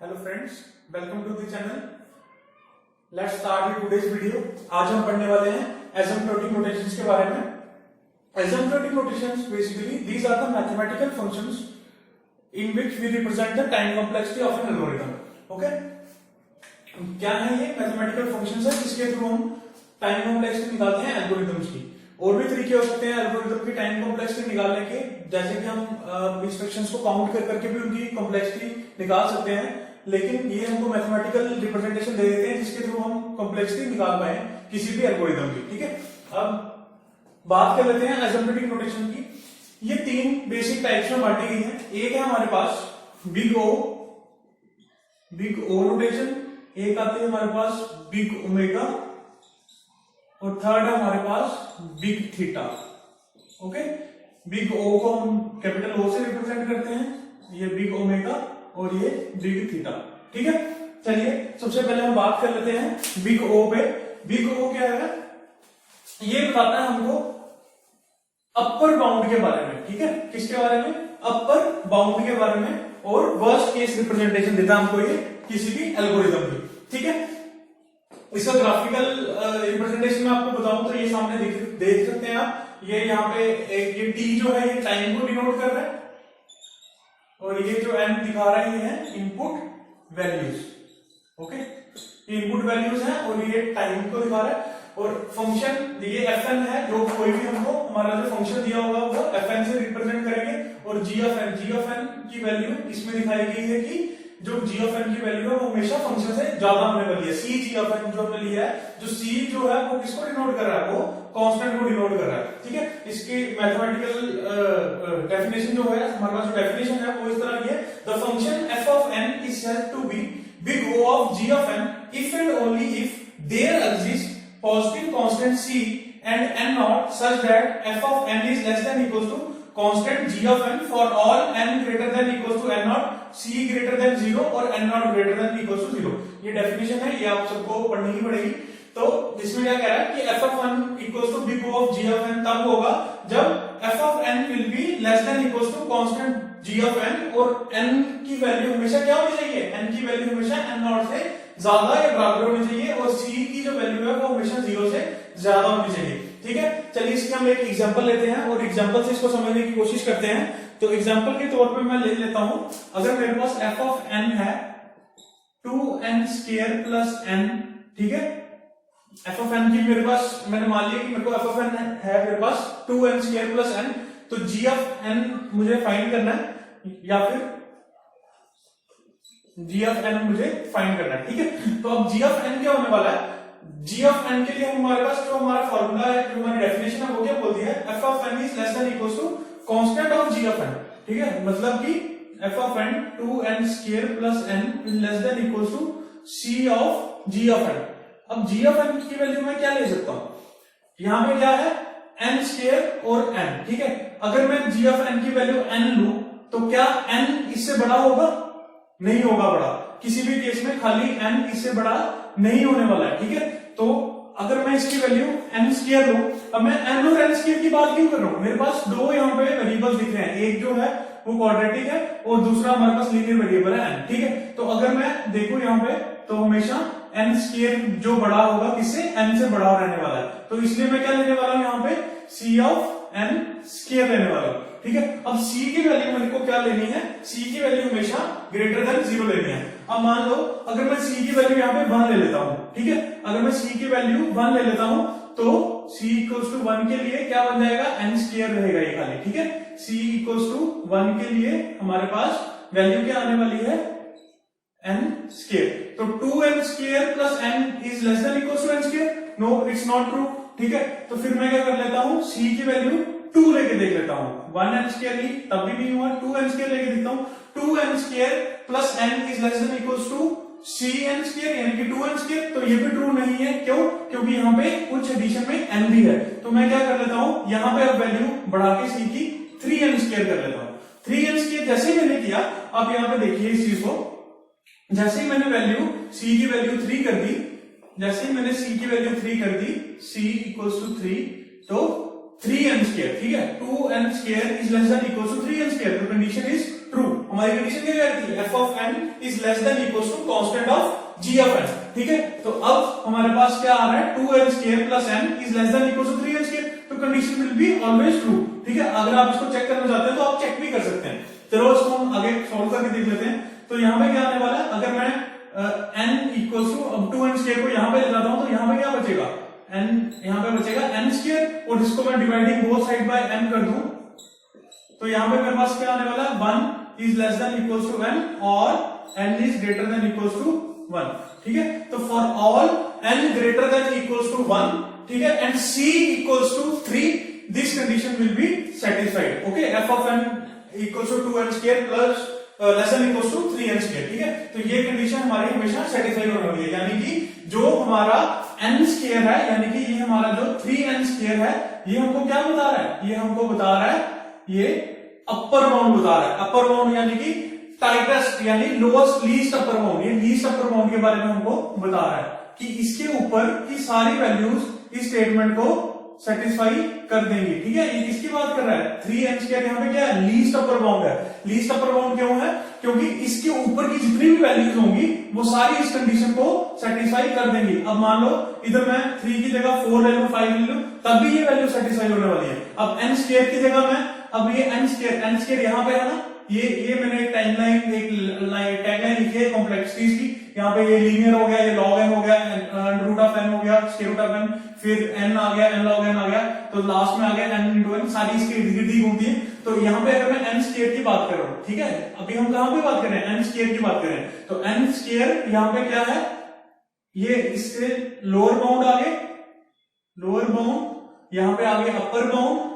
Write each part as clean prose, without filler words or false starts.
Hello friends, welcome to the channel. Let's start today's video. आज हम पढ़ने वाले हैं एसिम्प्टोटिक नोटेशंस के बारे में। Asymptotic notations basically these are the mathematical functions in which we represent the time complexity of an algorithm. Okay, क्या है ये मैथमेटिकल फंक्शंस है जिसके थ्रू हम टाइम कॉम्प्लेक्सिटी निकालते हैं एल्गोरिथम्स की। और भी तरीके हो सकते हैं एल्गोरिथम की टाइम कॉम्प्लेक्सिटी निकालने के, जैसे कि हम इंस्ट्रक्शंस को काउंट कर करके भी उनकी कॉम्प्लेक्सिटी निकाल सकते हैं, लेकिन ये हमको मैथमेटिकल रिप्रेजेंटेशन दे देते हैं जिसके थ्रू हम कॉम्प्लेक्सिटी निकाल पाए किसी भी एल्गोरिथम की। ठीक है, अब बात कर लेते हैं एसिम्प्टोटिक नोटेशन की। ये तीन बेसिक टाइप्स में बांटी गई है। एक है हमारे पास बिग ओ नोटेशन, एक आती है हमारे पास बिग ओमेगा, और थर्ड है हमारे पास big theta. Okay, big O को हम कैपिटल ओ से रिप्रेजेंट करते हैं, ये बिग ओमेगा और ये बिग थीटा। ठीक है, चलिए सबसे पहले हम बात कर लेते हैं बिग ओ पे। बिग ओ क्या है? ये बताता है हमको अपर बाउंड के बारे में। ठीक है, किसके बारे में? अपर बाउंड के बारे में, और वर्स्ट केस रिप्रेजेंटेशन देता है हमको ये किसी भी एल्गोरिथम की। ठीक है, इसका ग्राफिकल रिप्रेजेंटेशन में आपको बताऊं तो ये सामने देख सकते हैं आप। ये यहाँ पे ये टी जो है ये टाइम को डिनोट कर रहा है, और ये जो एन दिखा रहा है ये है input values. Okay, input values है और ये टाइम को दिखा रहा है। और फंक्शन ये एफ एन है, जो कोई भी हमको हमारा जो फंक्शन दिया होगा वो एफ एन से रिप्रेजेंट करेंगे। और जी ऑफ एन की वैल्यू इसमें दिखाई गई है कि जो जी ऑफ एन की वैल्यू है वो हमेशा फंक्शन से ज्यादा होने वाली है। सी जी ऑफ एन जो हमने लिया है, जो सी जो है वो किसको डिनोट कर रहा है? वो कांस्टेंट को डिनोट कर रहा है। ठीक है, इसकी मैथमेटिकल डेफिनेशन जो है, हमारे पास जो डेफिनेशन है वो इस तरह की है। The function f of n is said to be big O of g of n if and only if there exist positive constant c and n naught such that f of n is less than equal to constant g of n for all n greater than equal to n naught, c greater than 0 और n naught greater than equal to 0। ये definition है, ये आप सबको पढ़नी ही पड़ेगी। तो इसमें क्या कह रहा है कि f of n equal to big O of g of n तब होगा जब f of n will be less than equal to constant g of n, और एन की वैल्यू हमेशा क्या होनी चाहिए? एन की वैल्यू हमेशा एन नॉट से ज्यादा या बराबर होनी चाहिए, और सी की जो वैल्यू है वो हमेशा 0 से ज्यादा होनी चाहिए। ठीक है, चलिए इसके हम एक एग्जांपल लेते हैं और एग्जांपल से इसको समझने की कोशिश करते हैं। तो एग्जांपल के तौर पे मैं ले लेता हूं, अगर मेरे पास एफ ऑफ एन है 2n स्क्वायर प्लस n। ठीक है, एफ ऑफ एन की मेरे पास, मैंने मान लिया कि मेरे को एफ ऑफ एन है मेरे पास 2n स्क्वायर प्लस n, तो जी ऑफ एन मुझे फाइंड करना है, या फिर जी ऑफ एन मुझे फाइंड करना है। ठीक है, तो अब जी ऑफ एन क्या होने वाला है? जी ऑफ एन के लिए हमारे पास जो हमारा फॉर्मूला है, जो हमारी डेफिनेशन है वो क्या बोलती है? F of n is less than equal to constant of g of n. ठीक है, मतलब कि f of n 2n square plus n is less than equal to c of g of n. अब जी ऑफ एन की value मैं क्या ले सकता हूं? यहां पे क्या है? n स्क्वायर और n। ठीक है, अगर मैं जी ऑफ एन की वैल्यू n लूं तो क्या n इससे बड़ा होगा? नहीं होगा बड़ा, किसी भी केस में खाली n इससे बड़ा नहीं होने वाला है। ठीक है, तो अगर मैं इसकी वैल्यू n स्क्वायर लूं, अब मैं n और n स्क्वायर की बात क्यों कर रहा हूं? मेरे पास दो यहाँ पे वेरिएबल्स दिख रहे हैं, एक जो है वो क्वाड्रेटिक है और दूसरा हमारे पास लीनियर वेरिएबल है n। ठीक है, तो अगर मैं देखूं यहाँ पे तो हमेशा n स्क्वायर जो बड़ा होगा किससे? n से बड़ा रहने वाला है, तो इसलिए मैं क्या लेने वाला हूं यहाँ पे? c ऑफ n स्क्वायर लेने वाला हूं। ठीक है, अब c की वैल्यू मेरे को क्या लेनी है? c की वैल्यू हमेशा ग्रेटर देन 0 लेनी है। अब मान लो अगर मैं c की वैल्यू यहाँ पे 1 ले लेता हूं। ठीक है, अगर मैं c की वैल्यू 1 ले लेता हूं तो c इक्वल्स टू 1 के लिए क्या बन जाएगा? n स्क्वायर रहेगा ये खाली। ठीक है, c इक्वल्स टू 1 के लिए हमारे पास वैल्यू क्या आने वाली है? n square. तो 2n square plus n is less than equals to n square? No, it's not true. ठीक है, तो फिर मैं क्या कर लेता हूं? c की वैल्यू 2 लेके देख लेता हूं। 1n स्क्वायर ही तब भी नहीं हुआ, 2n स्क्वायर लेके देखता हूं। 2n square plus n is less than equals to cn square, यानी कि 2n स्क्वायर। तो ये भी ट्रू नहीं है, क्यों? क्योंकि यहाँ पे कुछ एडिशन में n भी है। तो मैं क्या कर लेता हूं, यहाँ पे अब वैल्यू बढ़ा के c की 3n स्क्वायर कर लेता हूं। 3n स्क्वायर जैसे ही मैंने किया, अब यहाँ पे देखिए इस चीज को, जैसे ही मैंने वैल्यू c की वैल्यू 3 कर दी, जैसे ही मैंने c की वैल्यू 3 कर दी, c इक्वल्स टू 3, तो 3n स्क्वायर। ठीक है, 2n square is less than equal to 3n square, तो कंडीशन इज ट्रू। हमारी कंडीशन क्या कह रही थी, f of n is less than equal to constant of g of n. ठीक है, तो अब हमारे पास क्या आ रहा है, 2n² plus n is less than equal to 3n², तो condition will be always true. ठीक है, अगर आप इसको चेक करना चाहते हैं तो आप चेक भी कर सकते हैं। चलो इसको हम आगे सॉल्व करके देख लेते हैं। तो यहाँ पे क्या आने वाला है, अगर मैं n इक्वल टू अब 2n² को यहाँ पे ले जाता हूं तो यहाँ पे क्या बचेगा, n यहाँ पे बचेगा n², और इसको मैं dividing both side by n कर दूं तो यहाँ पे मेरे पास क्या आने वाला है, 1 is less than equal to n और n is greater than equal to 1। ठीक है, तो for all n greater than equal to 1, ठीक है, and c equals to 3, this condition will be satisfied. Okay, f of n equals to 2n² plus less than equals to 3n²। ठीक है, तो ये condition हमारी हमेशा सेटिस्फाई होने वाली है, यानी कि जो हमारा n² है, यानी कि ये हमारा जो 3n² है, ये हमको क्या बता रहा है, ये हमको बता रहा है, ये अपर बाउंड बता रहा है। अपर बाउंड यानी कि टाइटेस्ट यानी लोएस्ट लीस्ट अपर बाउंड, ये लीस्ट अपर बाउंड के बारे में हमको बता रहा है कि इसके ऊपर की सारी वैल्यूज इस स्टेटमेंट को सेटिस्फाई कर देंगी। ठीक है, ये किसकी बात कर रहा है, 3n² यहाँ पे क्या है, लीस्ट अपर बाउंड है। लीस्ट अपर बाउंड क्यों है, क्योंकि इसके ऊपर की जितनी भी वैल्यूज होंगी वो सारी इस कंडीशन को सेटिस्फाई कर देंगी। अब मान लो इधर मैं 3 की जगह 4 ले लूं, 5 ले लूं, तब भी ये वैल्यू सेटिस्फाई होने वाली है। अब n² की जगह मैं, अब ये n² यहाँ पे है ना, ये मैंने एक टाइमलाइन एक टैगलाइन लिखी है कॉम्प्लेक्सिटीज की। यहाँ पे ये लीनियर हो गया, ये log n हो गया, रूट ऑफ n हो गया, स्क्वायर रूट ऑफ n, फिर n आ गया, n log n आ गया, तो लास्ट में आ गया n into n, सारी इसकी इर्द गिर्द ही घूमती है। तो यहाँ पे अगर मैं n² की बात कर रहा हूँ, ठीक है, अभी हम कहां पे बात कर रहे हैं, n² की बात कर रहे हैं, तो n² यहाँ पे क्या है, ये इससे लोअर बाउंड आ गए, लोअर बाउंड, यहाँ पे आ गया अपर बाउंड,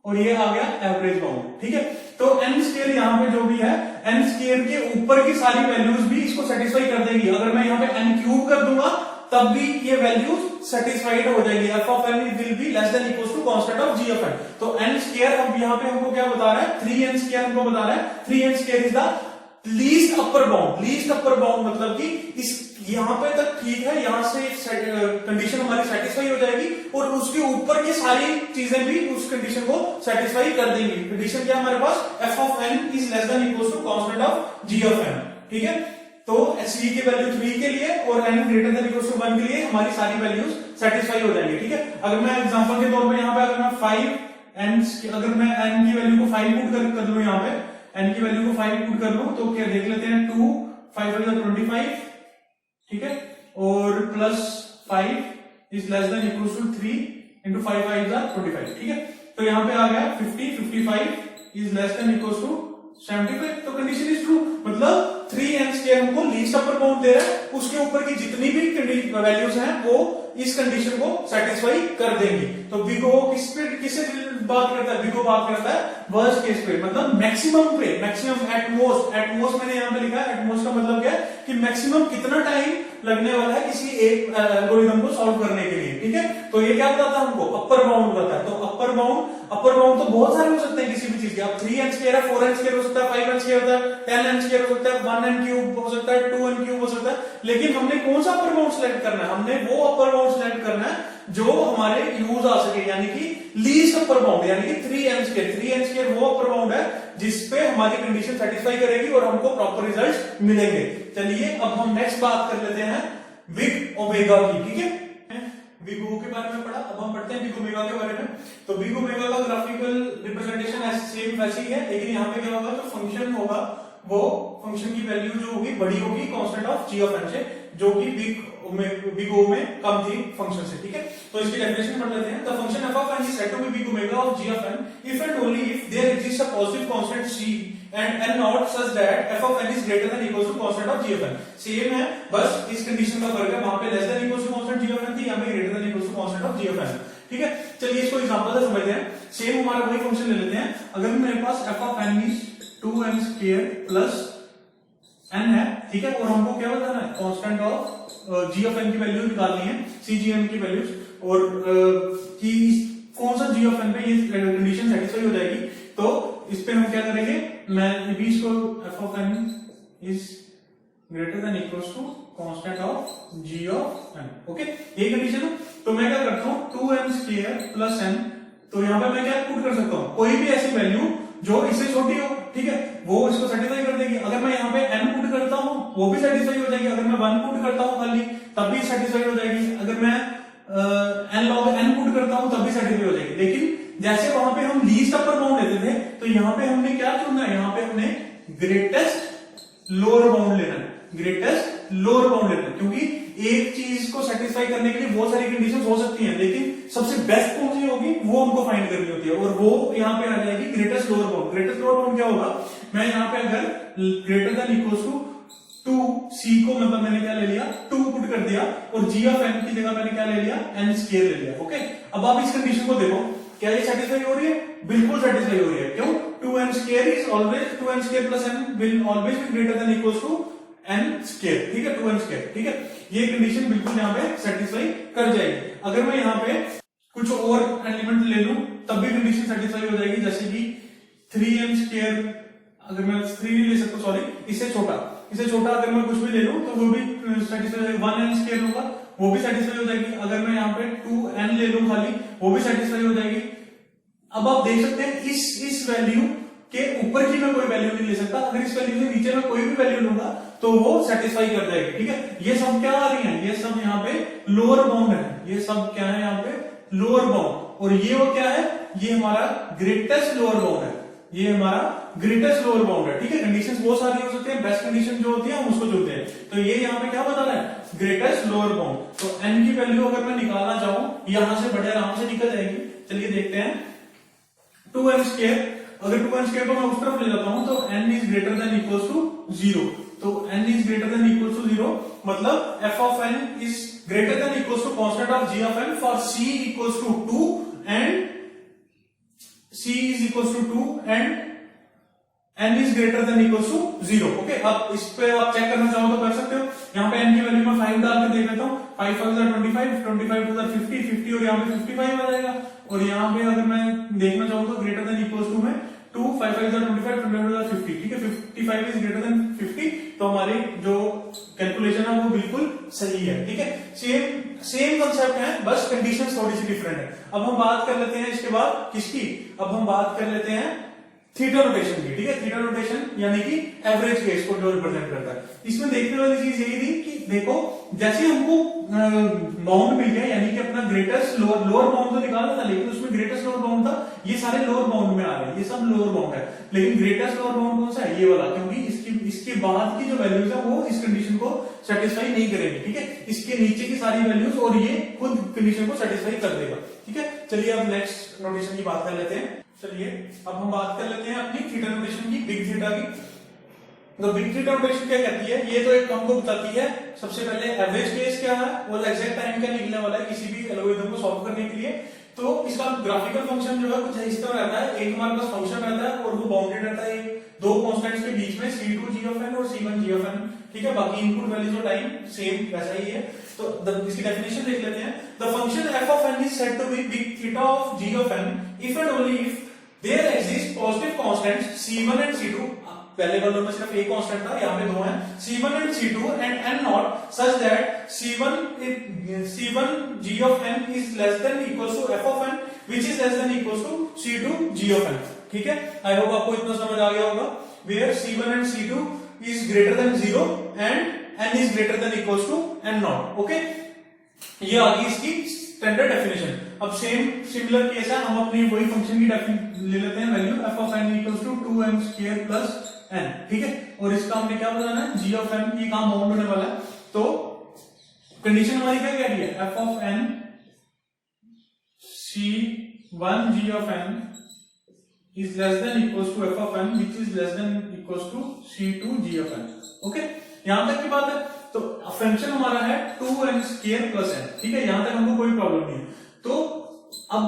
और ये आ गया एवरेज बाउंड। ठीक है, तो n² यहाँ पे जो भी है, n² के ऊपर की सारी वैल्यूज भी इसको सेटिस्फाई कर देगी। अगर मैं यहाँ पे n³ कर दूंगा तब भी ये वैल्यूज सेटिस्फाइड हो जाएगी। f of n will be less than equal to constant of g of n। तो n² अब यहाँ पे हमको क्या बता रहा है, 3n² हमको बता रहा है, 3n² is the least upper bound. Least upper bound मतलब कि इस यहां पे तक ठीक है, यहां से कंडीशन हमारी सेटिस्फाई हो जाएगी, और उसके ऊपर की सारी चीजें भी उस कंडीशन को सेटिस्फाई कर देंगी। कंडीशन क्या हमारे पास, f of n is less than equal to constant of g of n। ठीक है, तो c की वैल्यू 3 के लिए और n greater than equal to 1 के लिए हमारी सारी वैल्यूज सेटिस्फाई हो जाएंगी। ठीक है, अगर मैं एग्जांपल के तौर पे यहाँ पे अगर मैं 5 n, अगर मैं n की वैल्यू को 5 पुट कर लूं, यहाँ पे n की वैल्यू को 5 पुट कर लूं, तो क्या देख लेते हैं, 2 5 25, ठीक है, और plus 5 is less than equal to 3 into 5 5 25। ठीक है, तो यहाँ पे आ गया 50 55 is less than equal to 75, तो कंडीशन इज ट्रू। मतलब 3n² हमको लीस्ट अपर बाउंड दे रहा है, उसके ऊपर की जितनी भी वैल्यूज हैं वो इस कंडीशन को सेटिस्फाई कर देंगी। तो बिग ओ किससे बात करता है, बिग ओ बात करता है वर्स्ट केस पे, मतलब मैक्सिमम पे, मैक्सिमम एटमोस्ट। एटमोस्ट मैंने यहाँ पे लिखा है, एटमोस्ट का मतलब क्या है कि मैक्सिमम कितना टाइम लगने वाला है किसी एक एल्गोरिथम को सॉल्व करने के लिए। ठीक है, तो ये क्या बताता है हमको, अपर बाउंड बताता है। तो अपर बाउंड तो बहुत सारे हो सकते हैं किसी भी चीज के। अब 3n² है, 4n² हो सकता है, 5n² होता है, 10n² हो सकता है, 1n³ हो सकता है, 2n³ हो सकता है, लेकिन हमने कौन सा अपर बाउंड सिलेक्ट करना है, हमने वो अपर बाउंड सिलेक्ट करना है जो हमारे यूज आ सके, यानी कि लीस्ट अपर बाउंड, यानी कि 3n² वो अपर बाउंड है जिसपे हमारी कंडीशन सेटिस्फाई करेगी और हमको प्रॉपर रिजल्ट मिलेंगे। चलिए अब हम नेक्स्ट बात कर लेते हैं बिग ओमेगा की। ठीक है, बिग ओ के बारे में पढ़ा, अब हम पढ़ते हैं बिग ओमेगा के बारे में। तो बिग ओमेगा का ग्राफिकल रिप्रेजेंटेशन सेम वैसी है, लेकिन यहाँ पे क्या होगा, जो फंक्शन होगा वो फंक्शन की वैल्यू जो होगी बड़ी होगी constant of g of n से, जो कि बिग ओ में कम थी फंक्शन से। ठीक है, तो इसकी डेफिनेशन पढ़ लेते हैं। The function f of n is said to be big omega of g of n if and only if there exist a positive constant c and n naught such that f of n is greater than equal to constant of g of n। Same है, बस इस condition का फर्क है, वहां पे less than equal to constant g of n थी, यहां पे greater than equal to constant of g of n। ठीक है, चलिए इसको एग्जांपल से समझते हैं। सेम हमारा वही फंक्शन ले लेते हैं। अगर मेरे पास f of n is 2n² plus n है, ठीक है, और हमको क्या बताना है, constant of g of n की वैल्यू निकालनी है, cgm की वैल्यूज, और कि कौन सा g ऑफ n पे ये कंडीशन सेटिस्फाई हो जाएगी। तो इस पे हम क्या करेंगे, मैं भी इसको f of n is greater than equal to constant of g of n। Okay, ये कंडीशन है। तो मैं क्या करता हूँ, 2n² प्लस n, तो यहाँ पे मैं क्या पुट कर सकता हूँ, कोई भी ऐसी वैल्यू जो इससे छोटी हो। ठीक है, वो इसको सेटिस्फाई कर देगी। अगर मैं यहाँ पे n पुट करता हूँ वो भी सेटिस्फाई हो जाएगी, अगर मैं 1 पुट करता हूँ खाली तब भी सेटिस्फाई हो जाएगी, अगर मैं n log n पुट करता हूँ तब भी सेटिस्फाई हो जाएगी। लेकिन जैसे वहां पे हम लीस्ट अपर बाउंड लेते थे, तो यहाँ पे हमने क्या चुनना है, यहाँ पे हमने ग्रेटेस्ट लोअर बाउंड लेना है, ग्रेटेस्ट लोअर बाउंड लेना है, क्योंकि एक चीज को सेटिस्फाई करने के लिए बहुत सारी कंडीशंस हो सकती हैं, लेकिन सबसे बेस्ट कौन सी होगी वो हमको फाइंड करनी होती है, और वो यहाँ पे आ जाएगी greatest lower bound. Greatest lower bound क्या होगा, मैं यहाँ पे अगर greater than equals to 2 c को मतलब मैंने क्या ले लिया 2 पुट कर दिया, और g ऑफ n की जगह मैंने क्या ले लिया n स्क्वायर ले लिया। ओके, अब आप इस कंडीशन को देखो, क्या ये सेटिस्फाई हो रही है, बिल्कुल सेटिस्फाई हो रही है। क्यों, 2n square is always 2n square plus n will always be greater than equals to n square, ठीक है, 2n स्क्वायर, ठीक है, ये कंडीशन बिल्कुल यहाँ पे सेटिस्फाई कर जाएगी। अगर मैं यहाँ पे कुछ और एलिमेंट ले लूं तब भी कंडीशन सेटिस्फाई हो जाएगी, जैसे कि 3n स्क्वायर, अगर मैं 3 नहीं ले सकता, सॉरी, इससे छोटा अगर मैं कुछ भी ले लूं तो वो भी सेटिस्फाई हो जाएगी। 1n स्क्वायर होगा वो भी सेटिस्फाई हो जाएगी, अगर मैं यहाँ पे 2n ले लूं खाली वो भी सेटिस्फाई हो जाएगी। अब आप देख सकते हैं इस वैल्यू के ऊपर की मैं कोई वैल्यू नहीं ले सकता, अगर इस वैल्यू से नीचे में कोई भी वैल्यू लूंगा तो वो सेटिस्फाई कर जाएगी, ठीक है। ये सब क्या आ रही है, ये सब यहाँ पे लोअर बाउंड है, ये सब क्या है यहाँ पे लोअर बाउंड, और ये वो क्या है, ये हमारा ग्रेटेस्ट लोअर बाउंड है, ये हमारा ग्रेटेस्ट लोअर बाउंड है, ठीक है। कंडीशंस बहुत सारी हो सकती है, बेस्ट कंडीशन जो होती है हम उसको चुनते हैं, तो ये यहाँ पे क्या बता रहा है, ग्रेटेस्ट लोअर बाउंड। तो n की वैल्यू अगर मैं निकालना चाहूं यहां से बड़े आराम से निकल जाएगी। चलिए देखते हैं, 2n स्क्वायर, अगर 2n स्क्वायर को मैं उस तरफ ले जाता हूं तो n is greater than equals to 0, तो n is greater than equals to 0 मतलब f of n is greater than equals to constant of g of n for c equals to 2 and c is equals to 2 and n is greater than equals to 0। Okay, अब इस पे आप check करना चाहो तो कर सकते हो। यहाँ पे n की वैल्यू में 5 डाल के देख लेता हूँ, 5 5 25, 25 टू 50, 50 और यहाँ पे 55 आ जाएगा, और यहाँ पे अगर मैं देखना चाहूँ तो ग्रेटर देन इक्वल्स टू में 2 5 5 25, 25 50, ठीक है, 55 इज ग्रेटर देन 50, तो हमारी जो कैलकुलेशन है वो बिल्कुल सही है, ठीक है। सेम कंसेप्ट है, बस कंडीशंस थोड़ी सी डिफरेंट है। अब हम बात कर लेते हैं इसके बाद किसकी, अब हम बात कर लेते हैं थीटा रोटेशन की, ठीक है। थीटा रोटेशन यानी कि एवरेज केस को जो रिप्रेजेंट करता है। इसमें देखने वाली चीज यही थी कि देखो, जैसे हमको बाउंड मिल गया, यानी कि अपना ग्रेटेस्ट लोअर बाउंड तो निकालना था, लेकिन उसमें ग्रेटेस्ट लोअर बाउंड था, ये सारे लोअर बाउंड में आ रहे हैं, ये सब लोअर बाउंड है, लेकिन ग्रेटेस्ट लोअर बाउंड कौन सा है, ये वाला, क्योंकि इसके बाद की जो वैल्यूज है वो इस कंडीशन को सेटिस्फाई नहीं करेंगे, ठीक है। इसके नीचे की सारी वैल्यूज और ये खुद कंडीशन को सेटिस्फाई कर देगा, ठीक है। चलिए अब नेक्स्ट नोटेशन की बात कर लेते हैं। चलिए अब हम बात कर लेते हैं अपनी थीटा नोटेशन की, बिग थीटा की। तो बिग थीटा नोटेशन क्या कहती है, ये तो एक हमको बताती है सबसे पहले एवरेज केस क्या है और एग्जैक्ट टाइम क्या निकलने वाला है किसी भी एल्गोरिथम को सॉल्व करने के लिए। तो इसका ग्राफिकल फंक्शन जो है कुछ इस तरह रहता है, एक हमारे पास फंक्शन रहता है और वो बाउंडेड रहता है दो कांस्टेंट्स के बीच में, c2 g of n और c1 g of n, ठीक है। बाकी इनपुट वैल्यूज और टाइम सेम वैसा ही है। तो इसकी डेफिनेशन देख लेते हैं। The function f of n is said to be big theta of g of n if and only if there exist positive constants c1 and c2, पहले वालों में सिर्फ एक कांस्टेंट था, यहाँ पे दो हैं, c1 and c2 and n naught such that c1 g of n is less than equals to f of n which is less than equals to c2 g of n, ठीक है। I hope आपको इतना समझ आ गया होगा। where c1 and c2 is greater than 0 and n is greater than equals to n naught, okay. ये आ गई इसकी स्टैंडर्ड डेफिनेशन। अब सिमिलर केस है, हम अपनी वही फंक्शन की ले लेते हैं value f of n equals to 2m square plus n, ठीक है। और इसका हमने क्या बताना है, g of n, ये काम बाउंड होने वाला है। तो कंडीशन हमारी क्या कह रही है, f of n c1 g of n is less than equals to f of n which is less than equals to c2 g of n, okay. यहां तक की बात है। तो फंक्शन हमारा है 2n स्क्वायर प्लस n, ठीक है, यहां तक हमको कोई प्रॉब्लम नहीं है। तो अब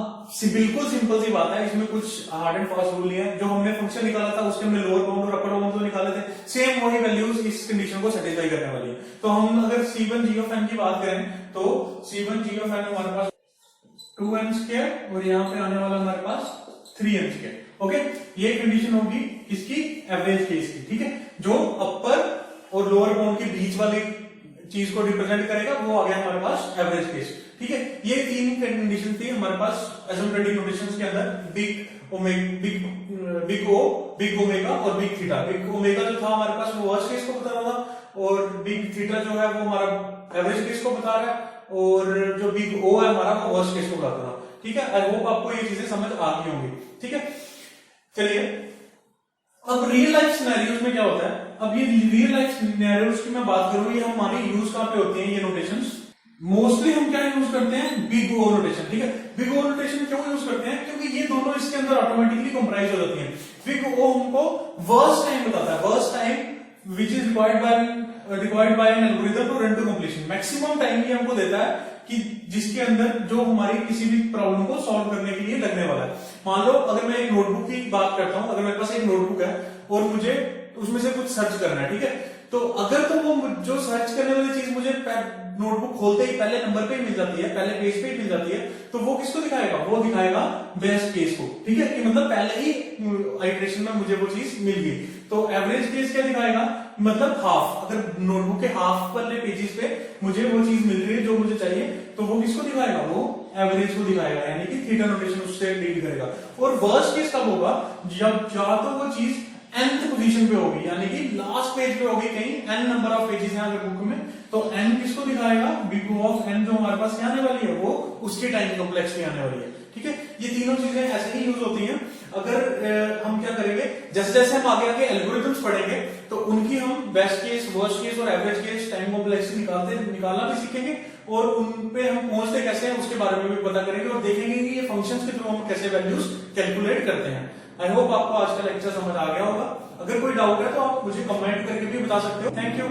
बिल्कुल सिंपल सी बात है, इसमें कुछ हार्ड एंड फास्ट रूल नहीं है। जो हमने फंक्शन निकाला था उसके हमने लोअर बाउंड और अपर बाउंड तो निकाले थे, सेम वही वैल्यूज इस कंडीशन को सेटिस्फाई करने वाली है। तो हम अगर c1 g of n की बात करें तो c1 g of n हमारे पास 2n स्क्वायर और यहाँ पे आने वाला हमारे पास 3n स्क्वायर, ओके। ये कंडीशन होगी इसकी एवरेज केस की, ठीक है। जो अपर और लोअर बाउंड के बीच वाली चीज को रिप्रेजेंट करेगा वो आ गया हमारे पास एवरेज केस, ठीक है। ये तीन कंडीशन थी हमारे पास एसिम्प्टोटिक नोटेशंस के अंदर बिग बिग ओमेगा और बिग थीटा। बिग ओमेगा जो था हमारे पास वो वर्स्ट केस को बता रहा था, और बिग थीटा जो है वो हमारा एवरेज केस को बता रहा है, और जो बिग ओ है हमारा वो वर्स्ट केस को बताता था। ठीक है, आई होप आपको ये चीजें समझ आ गई होंगी। ठीक है, चलिए अब रियल लाइफ सिनेरियोज में क्या होता है। अब ये रियल लाइफ सिनेरियोज की मैं बात करूं, ये हमारी यूज कहां पे होती हैं ये नोटेशंस। मोस्टली हम क्या यूज करते हैं, बिग ओ नोटेशन। ठीक है, बिग ओ नोटेशन क्यों यूज करते हैं, क्योंकि ये दोनों इसके अंदर ऑटोमेटिकली कंप्राइज हो जाती हैं। बिग ओ हमको वर्स्ट टाइम बताता है, worst time which is required by an algorithm to run to completion. Maximum time ये हमको देता है कि जिसके अंदर जो हमारी किसी भी प्रॉब्लम को सॉल्व करने के लिए लगने वाला है। मान लो अगर मैं एक नोटबुक की बात करता हूं, अगर मेरे पास एक नोटबुक है और मुझे उसमें से कुछ सर्च करना है, ठीक है, तो अगर तो वो जो सर्च करने वाली चीज मुझे नोटबुक खोलते ही पहले नंबर पे ही मिल जाती है, पहले पेज पे ही मिल जाती है, तो वो किसको दिखाएगा, वो दिखाएगा बेस्ट केस को। ठीक है, कि मतलब पहले ही आइटरेशन में मुझे वो चीज मिल गई। तो एवरेज केस क्या दिखाएगा, मतलब हाफ, अगर नोटबुक के हाफ वाले पेजेस पे मुझे वो चीज मिल रही है जो मुझे चाहिए, तो वो किसको दिखाएगा, वो एवरेज को दिखाएगा, यानी कि थीटा नोटेशन उससे डील करेगा। और वर्स्ट केस कब होगा, जब या तो वो चीज nth पोजीशन पे होगी, यानी कि लास्ट पेज पे होगी, कहीं n नंबर ऑफ पेजेस हैं अगर बुक में, तो n किसको दिखाएगा, बिग O ऑफ n जो हमारे पास आने वाली है वो उसके टाइम कॉम्प्लेक्स में आने वाली है। ठीक है, ये तीनों चीजें ऐसे ही यूज होती हैं। अगर हम क्या करेंगे, जैसे जैसे हम आगे आगे एल्गोरिथम्स पढ़ेंगे तो उनकी हम बेस्ट केस, वर्स्ट केस और एवरेज केस टाइम कॉम्प्लेक्स निकालना भी सीखेंगे, और उन पे हम पहुंचते कैसे हैं उसके बारे में भी पता करेंगे, और देखेंगे कि ये फंक्शंस के थ्रू हम कैसे वैल्यूज कैलकुलेट करते हैं। आई होप आपको आज का लेक्चर समझ आ गया होगा। अगर कोई डाउट है तो आप मुझे कमेंट करके भी बता सकते हो। Thank you.